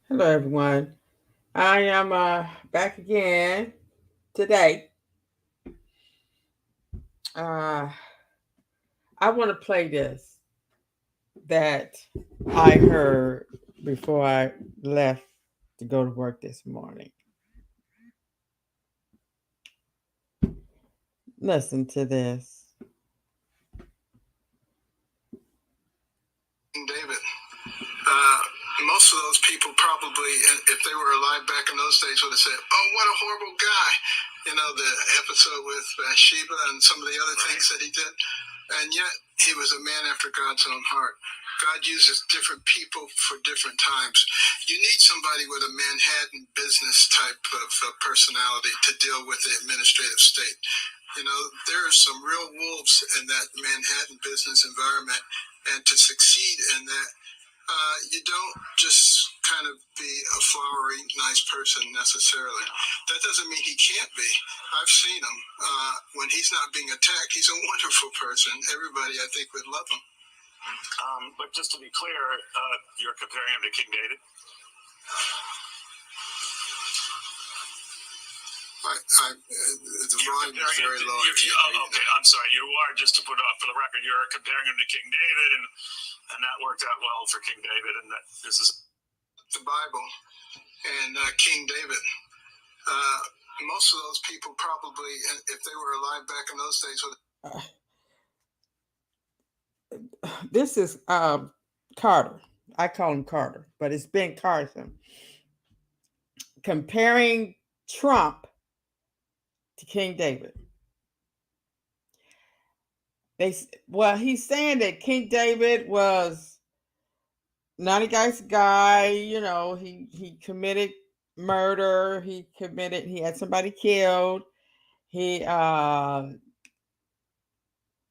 Hello, everyone. I am back again today. Uh, I want to play this that I heard before I left to go to work this morning. Listen to this. David. Uh, Most of those people probably, if they were alive back in those days, would have said, "Oh, what a horrible guy." You know, the episode with Bathsheba and some of the other things that he did. And yet, he was a man after God's own heart. God uses different people for different times. You need somebody with a Manhattan business type of personality to deal with the administrative state. You know, there are some real wolves in that Manhattan business environment, and to succeed in that, you don't just kind of be a flowery, nice person necessarily. That doesn't mean he can't be. I've seen him. When he's not being attacked, he's a wonderful person. Everybody, I think, would love him. But just to be clear, you're comparing him to King David? The volume is very low. Okay, I'm sorry. You are, just to put up for the record, you're comparing him to King David, and that worked out well for King David, and that this is the Bible and King David. Most of those people probably, if they were alive back in those days, would. This is Carter. I call him Carter, but it's Ben Carson comparing Trump to King David. He's saying that King David was not a nice guy. You know, he committed murder. He had somebody killed. He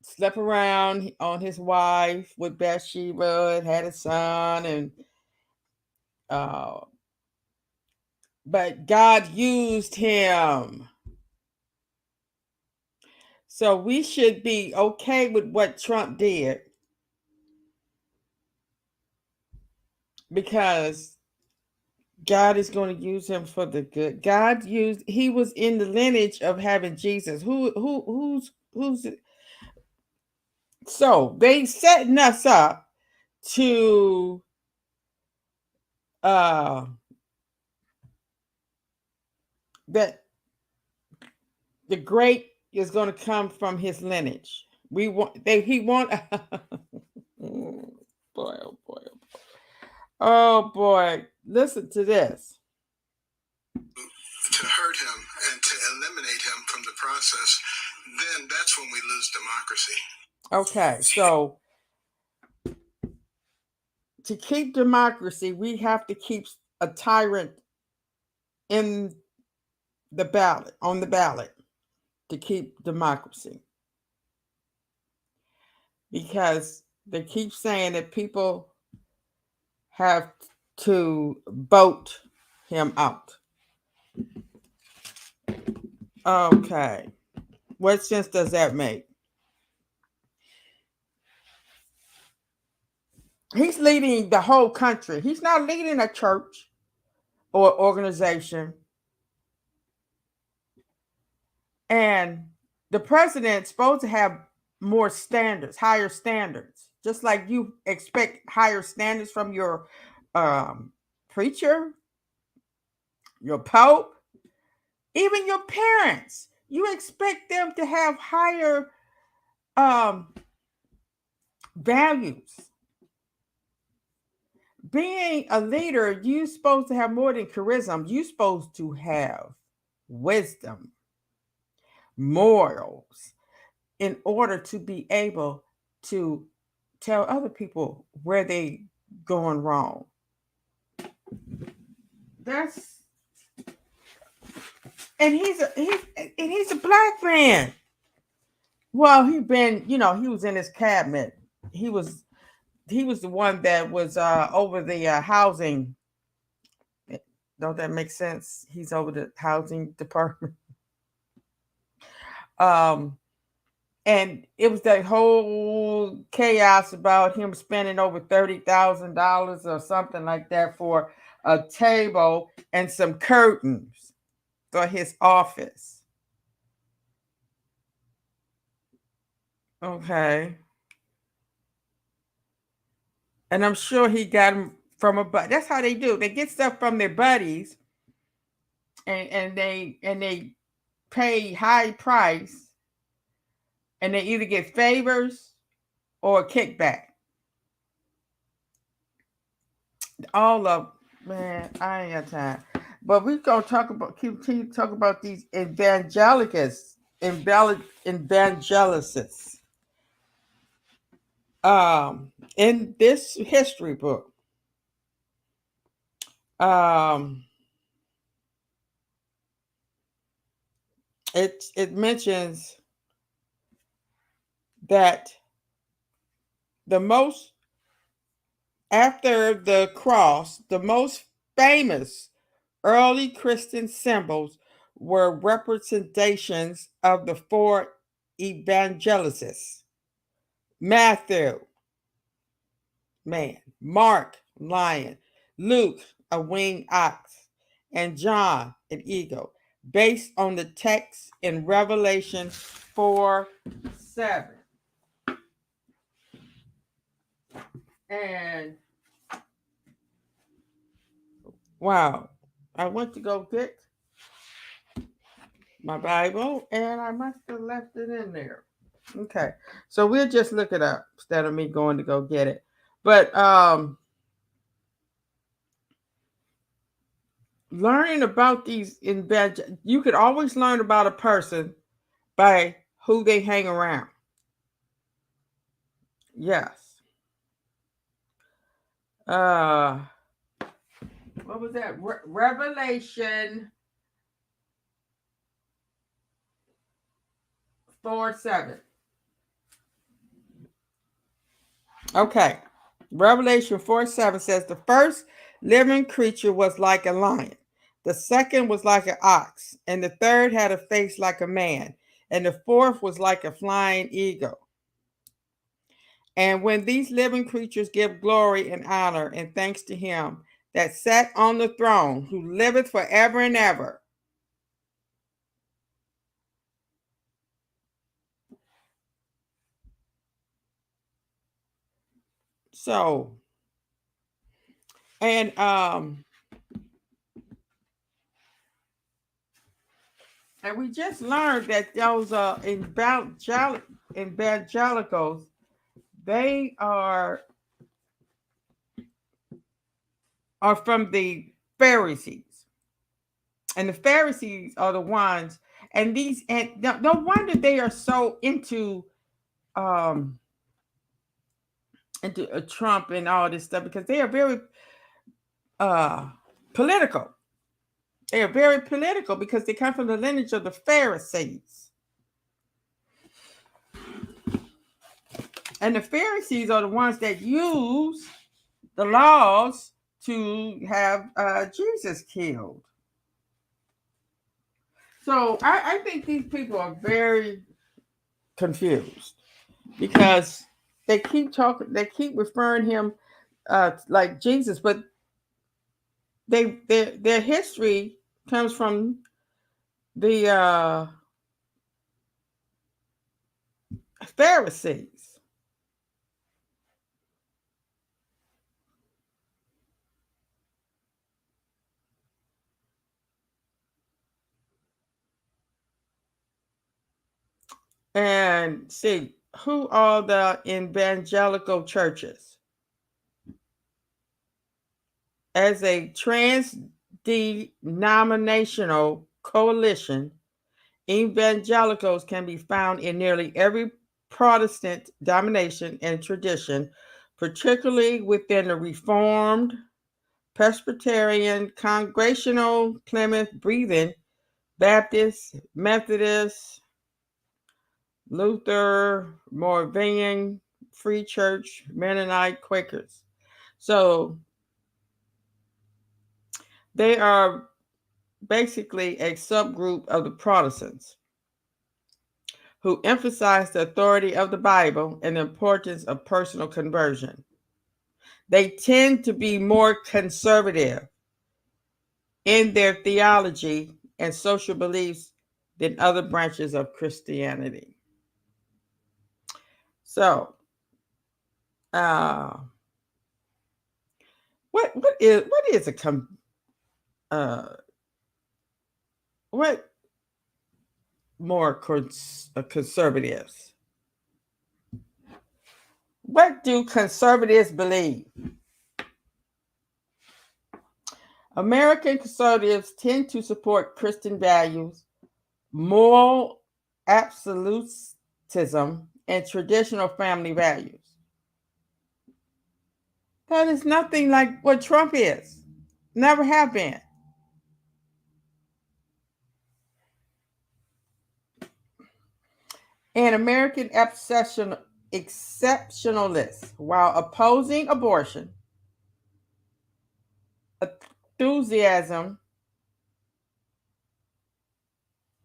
slept around on his wife with Bathsheba and had a son, and uh, but God used him. So we should be okay with what Trump did because God is going to use him for the good. He was in the lineage of having Jesus. Who's so they setting us up to uh that the great is going to come from his lineage. We want they he want boy, oh boy, oh boy. Oh boy, listen to this. To hurt him and to eliminate him from the process, then that's when we lose democracy. Okay, so to keep democracy, we have to keep a tyrant in on the ballot to keep democracy. Because they keep saying that people have to vote him out. Okay. What sense does that make? He's leading the whole country. He's not leading a church or organization. And the president's supposed to have more standards, higher standards, just like you expect higher standards from your preacher, your pope, even your parents. You expect them to have higher um, values. Being a leader, you're supposed to have more than charisma. You're supposed to have wisdom, morals, in order to be able to tell other people where they going wrong. That's he's a black man. Well, he was in his cabinet. He was he was the one that was over the housing. Don't that make sense? He's over the housing department. Um, And it was that whole chaos about him spending over $30,000 or something like that for a table and some curtains for his office. Okay. And I'm sure he got them from a but. That's how they do. They get stuff from their buddies, and they pay high price, and they either get favors or a kickback. All of man, I ain't got time. But we gonna talk about continue to talk about these evangelicists. In this history book, um, it mentions that the most after the cross, the most famous early Christian symbols were representations of the four evangelists: Matthew, man; Mark, lion; Luke, a winged ox; and John, an eagle, based on the text in Revelation 4:7. And wow, I went to go get my Bible and I must have left it in there. Okay. So we'll just look it up instead of me going to go get it. But learning about these you could always learn about a person by who they hang around. Yes. Uh what was that? Revelation 4:7. Okay. Revelation 4:7 says the first living creature was like a lion, the second was like an ox, and the third had a face like a man, and the fourth was like a flying eagle. And when these living creatures give glory and honor and thanks to him that sat on the throne, who liveth forever and ever. So, and and we just learned that those evangelicals, they are from the Pharisees, and the Pharisees are the ones, and these, and no wonder they are so um into Trump and all this stuff, because they are very uh political. They are very political because they come from the lineage of the Pharisees. And the Pharisees are the ones that use the laws to have Jesus killed. So I think these people are very confused because they keep referring him like Jesus, but their history comes from the Pharisees. And see, who are the evangelical churches? As a trans denominational coalition, evangelicals can be found in nearly every Protestant denomination and tradition, particularly within the Reformed, Presbyterian, Congregational, Plymouth Brethren, Baptist, Methodist, Luther, Moravian, Free Church, Mennonite, Quakers. So they are basically a subgroup of the Protestants who emphasize the authority of the Bible and the importance of personal conversion. They tend to be more conservative in their theology and social beliefs than other branches of Christianity. So, uh, what is uh, what more conservatives? What do conservatives believe? American conservatives tend to support Christian values, moral absolutism, and traditional family values. That is nothing like what Trump is. Never have been. An American exceptionalist, while opposing abortion, enthusiasm,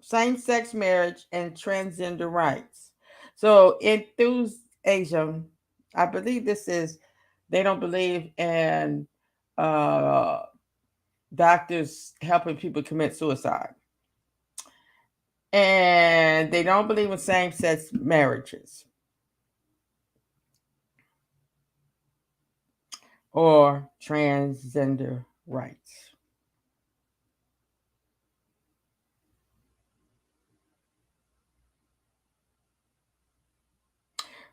same-sex marriage, and transgender rights. So enthusiasm, I believe this is, they don't believe in uh, doctors helping people commit suicide. And they don't believe in same-sex marriages or transgender rights.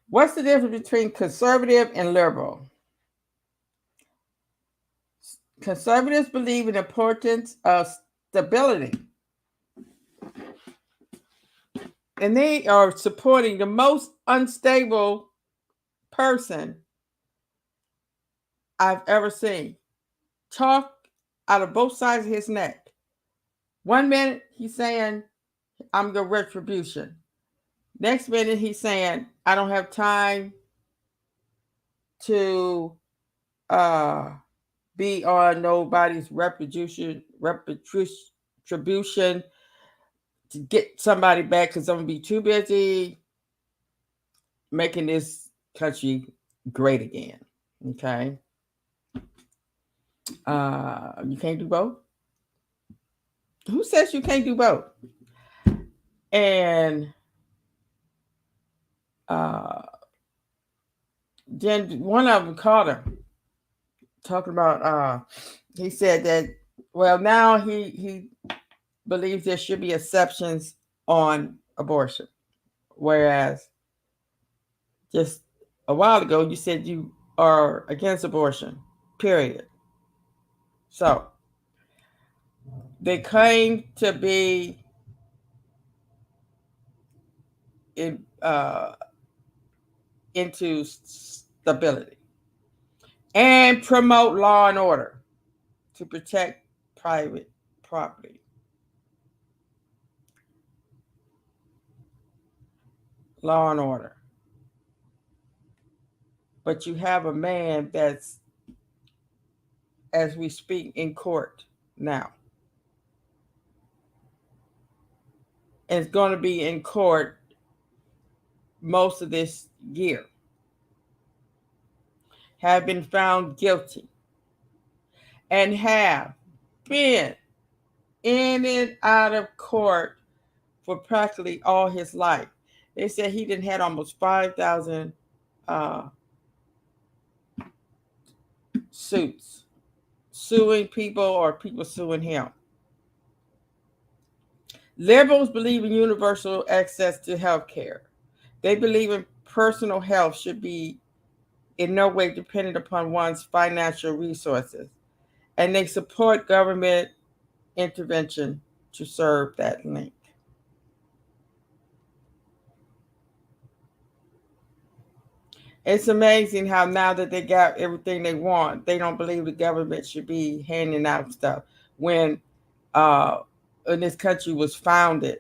What's the difference between conservative and liberal? Conservatives believe in the importance of stability, and they are supporting the most unstable person I've ever seen. Talk out of both sides of his neck. 1 minute he's saying, I'm going to retribution. Next minute he's saying, I don't have time to be on nobody's retribution to get somebody back because I'm going to be too busy making this country great again. Okay. You can't do both. Who says you can't do both? And then one of them called him talking about he said that, well, now he believes there should be exceptions on abortion, whereas just a while ago you said you are against abortion, period. So they claim to be into stability and promote law and order to protect private property. Law and order. But you have a man that's, as we speak, in court now. And it's going to be in court most of this year. Have been found guilty and have been in and out of court for practically all his life. They said he didn't had almost 5,000 suits, suing people or people suing him. Liberals believe in universal access to health care. They believe in personal health should be in no way dependent upon one's financial resources. And they support government intervention to serve that link. It's amazing how now that they got everything they want, they don't believe the government should be handing out stuff. When this country was founded,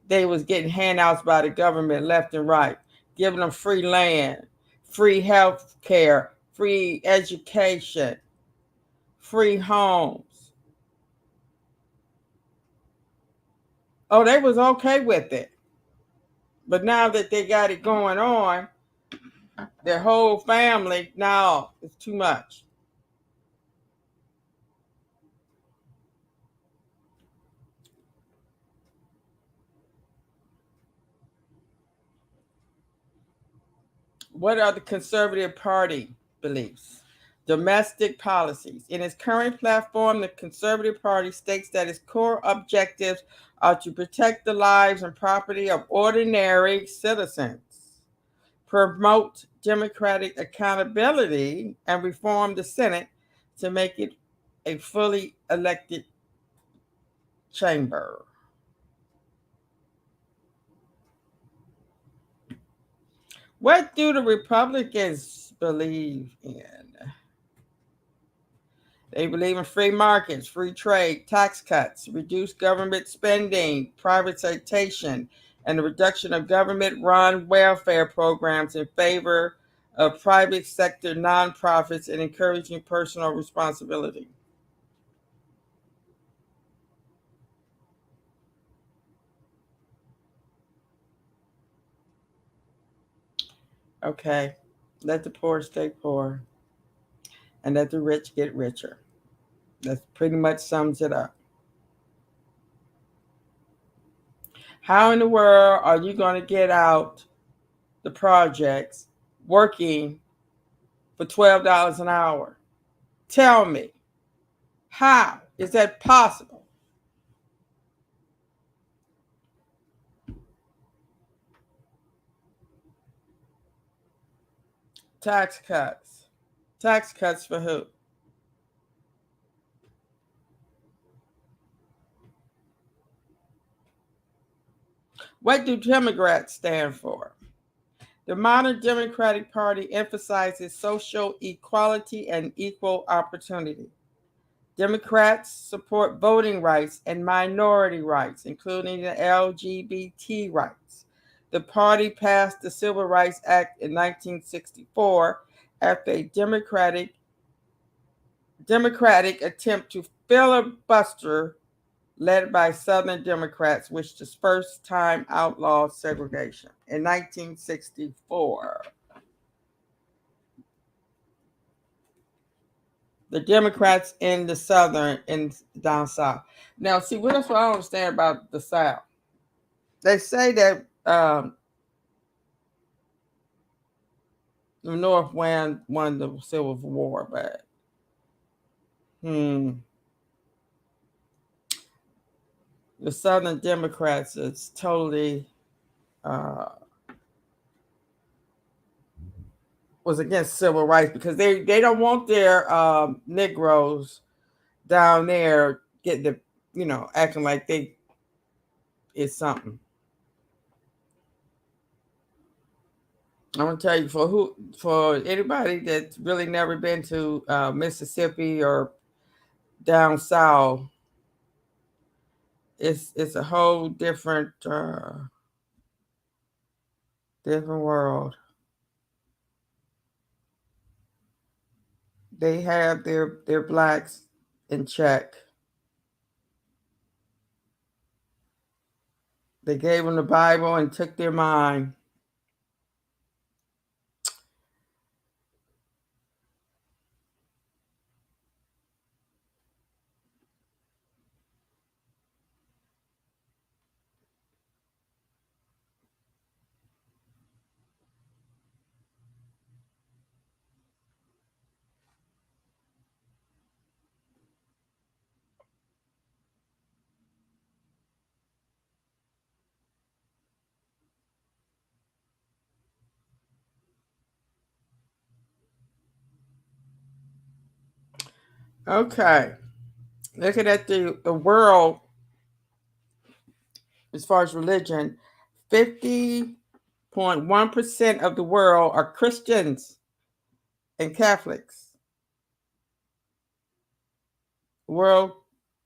they was getting handouts by the government left and right, giving them free land, free health care, free education, free homes. Oh, they was okay with it. But now that they got it going on, their whole family, now it's too much. What are the Conservative Party beliefs? Domestic policies. In its current platform, the Conservative Party states that its core objectives are to protect the lives and property of ordinary citizens, promote democratic accountability, and reform the Senate to make it a fully elected chamber. What do the Republicans believe in? They believe in free markets, free trade, tax cuts, reduced government spending, privatization, and the reduction of government run welfare programs in favor of private sector nonprofits and encouraging personal responsibility. Okay, let the poor stay poor and let the rich get richer. That pretty much sums it up. How in the world are you going to get out the projects working for $12 an hour? Tell me, how is that possible? Tax cuts. Tax cuts for who? What do Democrats stand for? The modern Democratic Party emphasizes social equality and equal opportunity. Democrats support voting rights and minority rights, including the LGBT rights. The party passed the Civil Rights Act in 1964 after a Democratic attempt to filibuster led by Southern Democrats, which the first time outlawed segregation in 1964. The Democrats in the Southern and down South. Now, see, that's what I don't understand about the South. They say that the North won the Civil War, but the Southern Democrats is totally uh, was against civil rights because they don't want their Negroes down there getting the acting like they is something. I'm gonna tell you for anybody that's really never been to Mississippi or down south, it's a whole different world. They have their blacks in check. They gave them the Bible and took their mind. Okay, looking at the world as far as religion, 50.1% of the world are Christians and Catholics. World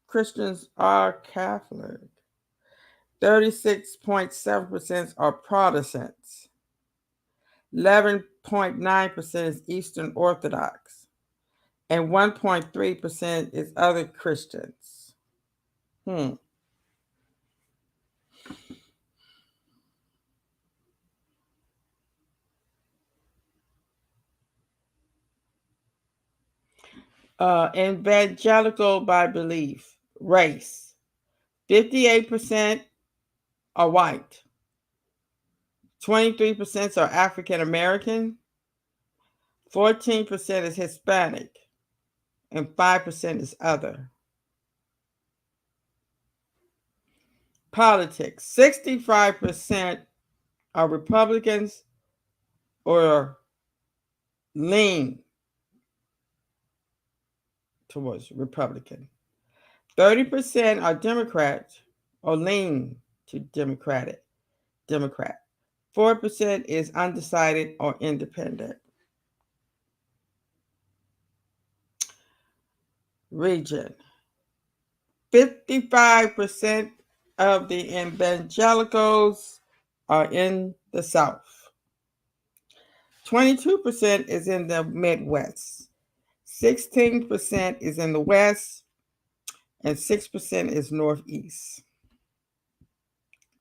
Christians are Catholic. 36.7% are Protestants. 11.9% is Eastern Orthodox. And 1.3% is other Christians. Evangelical by belief. Race. 58% are white. 23% are African American. 14% is Hispanic. And 5% is other. Politics. 65% are Republicans or lean towards Republican. 30% are Democrats or lean to Democrat. 4% is undecided or independent. Region. 55% of the evangelicals are in the South. 22% is in the Midwest. 16% is in the West. And 6% is Northeast.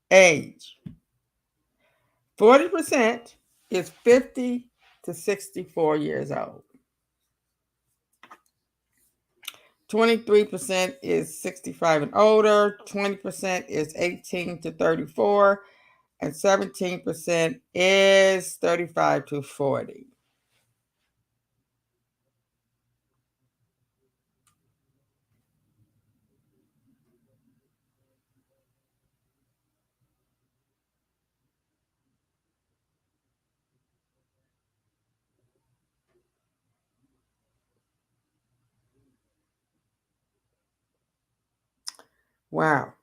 Age. 40% is 50 to 64 years old. 23% is 65 and older. 20% is 18 to 34. And 17% is 35 to 40. Wow.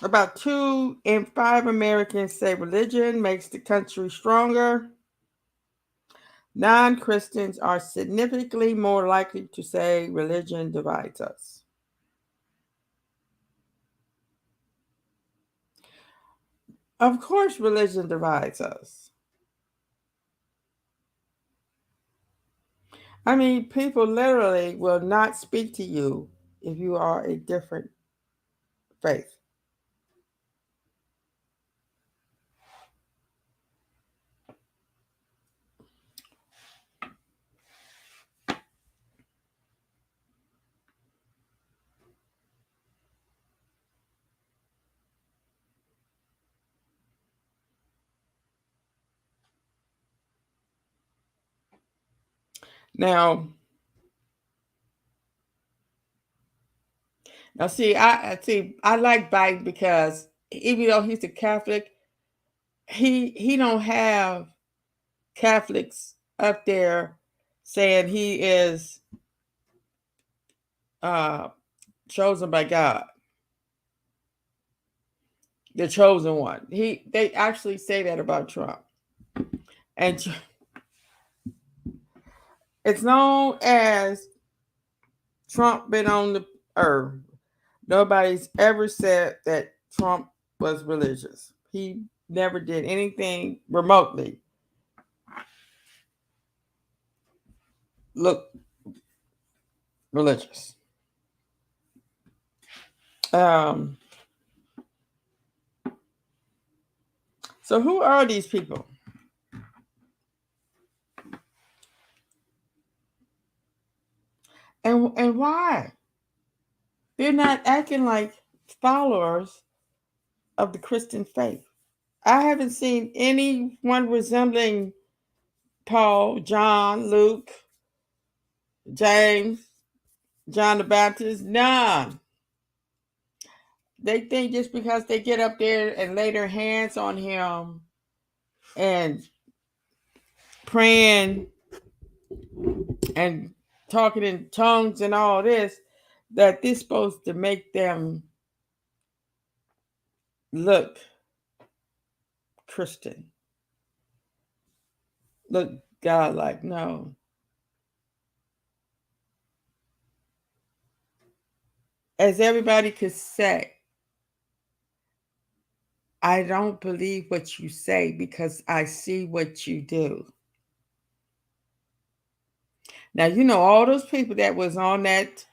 About 2 in 5 Americans say religion makes the country stronger. Non-Christians are significantly more likely to say religion divides us. Of course, religion divides us. I mean, people literally will not speak to you if you are a different faith. Now, see, I like Biden because even though he's a Catholic, he don't have Catholics up there saying he is chosen by God, the chosen one. They actually say that about Trump, and as long as Trump been on the earth, nobody's ever said that Trump was religious. He never did anything remotely look religious. So who are these people? And why? They're not acting like followers of the Christian faith. I haven't seen anyone resembling Paul, John, Luke, James, John the Baptist. None. They think just because they get up there and lay their hands on him and praying and talking in tongues and all this, that this supposed to make them look Christian. Look God like, no. As everybody could say, I don't believe what you say because I see what you do. Now, you know, all those people that was on that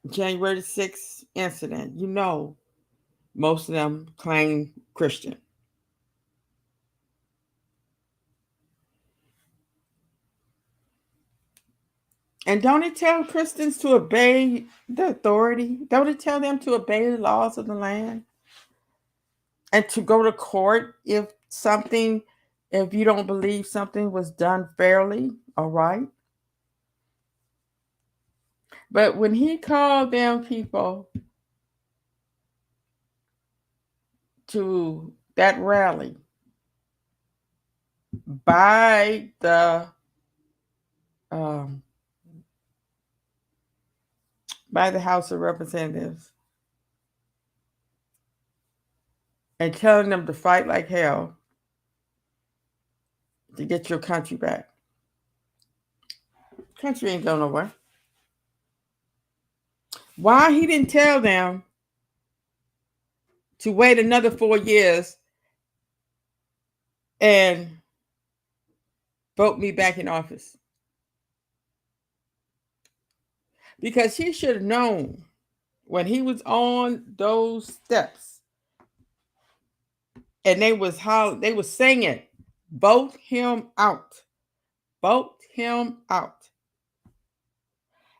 January 6th incident, you know, most of them claim Christian. And don't it tell Christians to obey the authority? Don't it tell them to obey the laws of the land? And to go to court if you don't believe something was done fairly or right? But when he called them people to that rally by um, the House of Representatives and telling them to fight like hell to get your country back, country ain't going nowhere. Why he didn't tell them to wait another 4 years and vote me back in office? Because he should have known when he was on those steps and they was singing, vote him out, vote him out.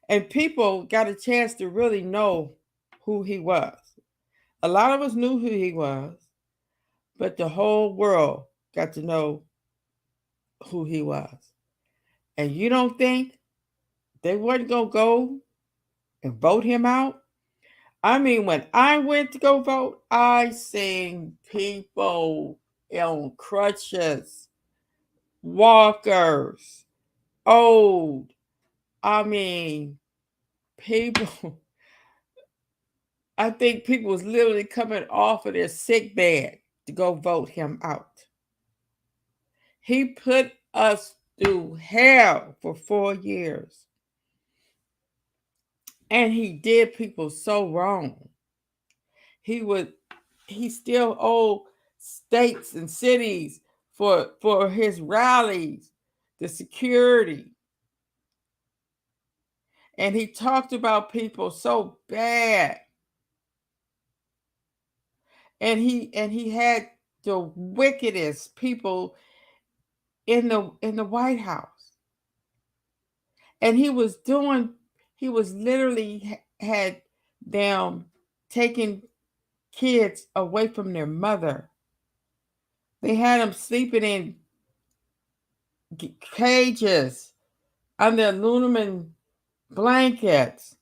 And people got a chance to really know who he was. A lot of us knew who he was, but the whole world got to know who he was. And you don't think they weren't going to go and vote him out? I mean, when I went to go vote, I seen people on crutches, walkers, old. I mean, people. I think people was literally coming off of their sick bed to go vote him out. He put us through hell for 4 years. And he did people so wrong. He still owed states and cities for his rallies, the security. And he talked about people so bad. And he had the wickedest people in the White House. And he was literally had them taking kids away from their mother. They had them sleeping in cages under aluminum blankets.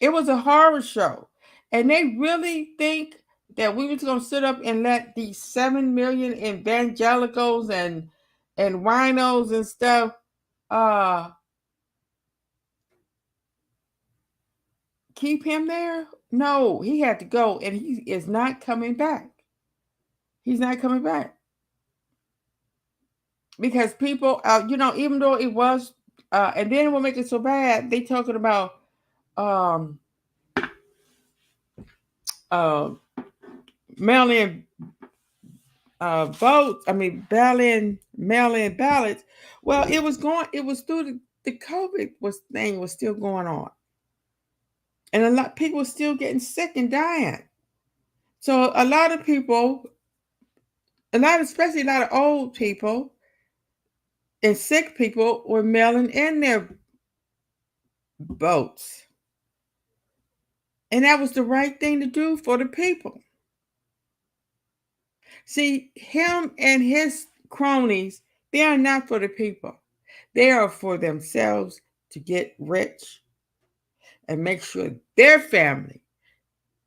It was a horror show. And they really think that we was going to sit up and let these 7 million evangelicals and winos and stuff keep him there? No, he had to go, and he is not coming back. He's not coming back. Because people, even though it was, and then what make it so bad, they talking about mail-in votes. I mean, mail-in ballots. Well, it was through the COVID thing was still going on, and a lot of people were still getting sick and dying. So a lot of people, especially a lot of old people and sick people, were mailing in their votes, and that was the right thing to do for the people. See, him and his cronies, they are not for the people. They are for themselves to get rich and make sure their family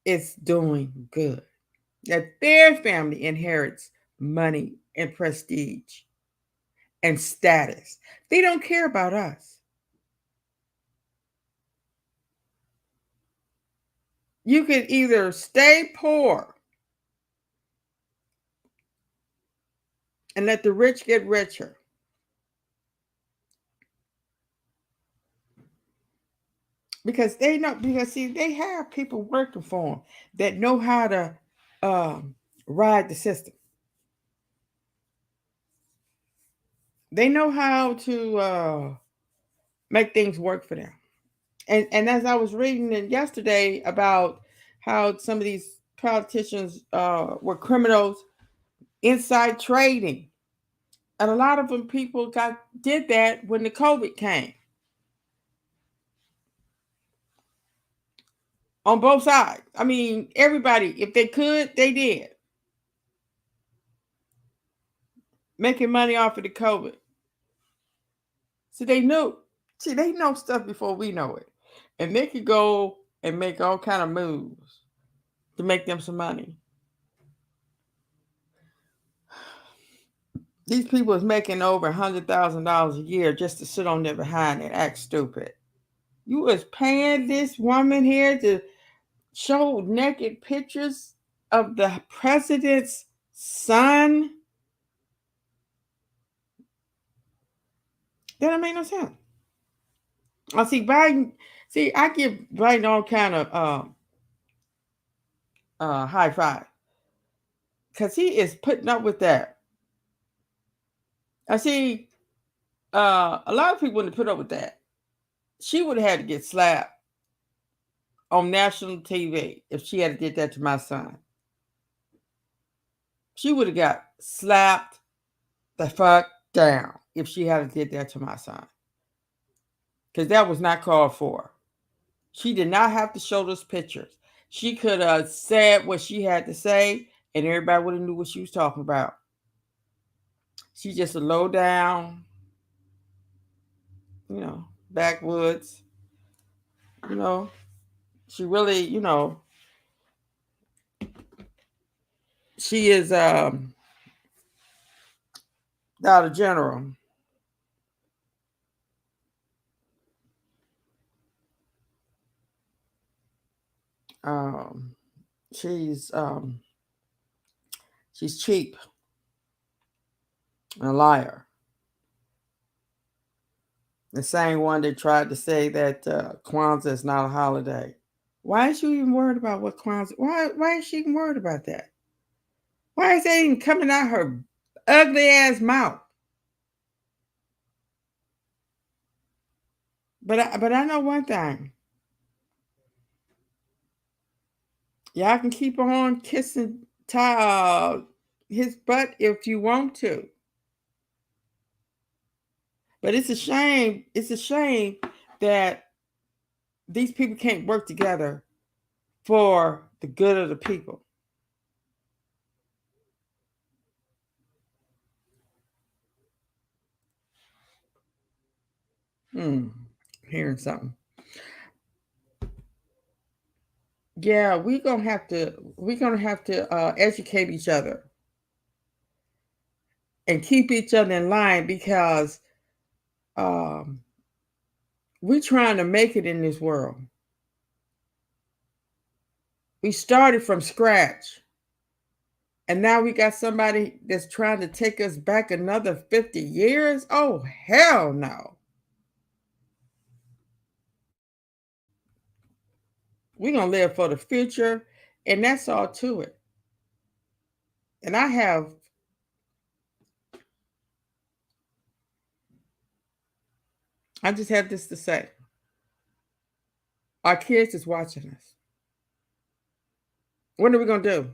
is doing good, that their family inherits money and prestige and status. They don't care about us. You can either stay poor and let the rich get richer, because they have people working for them that know how to ride the system. They know how to make things work for them. And as I was reading it yesterday about how some of these politicians were criminals, inside trading, and a lot of them people did that when the COVID came. On both sides. I mean, everybody, if they could, they did. Making money off of the COVID. So they knew. See, they know stuff before we know it. And they could go and make all kind of moves to make them some money. These people is making over $100,000 a year just to sit on there behind and act stupid. You was paying this woman here to show naked pictures of the president's son. That don't make no sense. I see Biden. See, I give Biden all kind of high five because he is putting up with that. I see a lot of people wouldn't put up with that. She would have had to get slapped on national TV if she had did that to my son. She would have got slapped the fuck down if she had did that to my son. Because that was not called for. She did not have to show those pictures. She could have said what she had to say, and everybody would have knew what she was talking about. She's just a low down, backwoods. She really, she is not a general. Um, she's cheap and a liar. The same one that tried to say that Kwanzaa is not a holiday. Why is she even worried about what Kwanzaa? Why is she even worried about that? Why is that even coming out her ugly ass mouth? But I know one thing. Y'all can keep on kissing his butt if you want to. But it's a shame. It's a shame that these people can't work together for the good of the people. Hearing something. Yeah, we're gonna have to educate each other and keep each other in line because um, we're trying to make it in this world. We started from scratch. And now we got somebody that's trying to take us back another 50 years? Oh, hell no. We're going to live for the future, and that's all to it. And I just have this to say. Our kids is watching us. What are we going to do?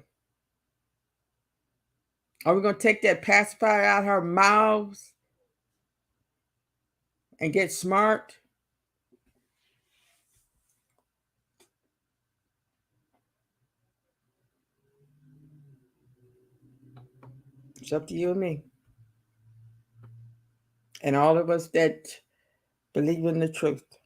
Are we going to take that pacifier out of our mouths and get smart? It's up to you and me. And all of us that believe in the truth.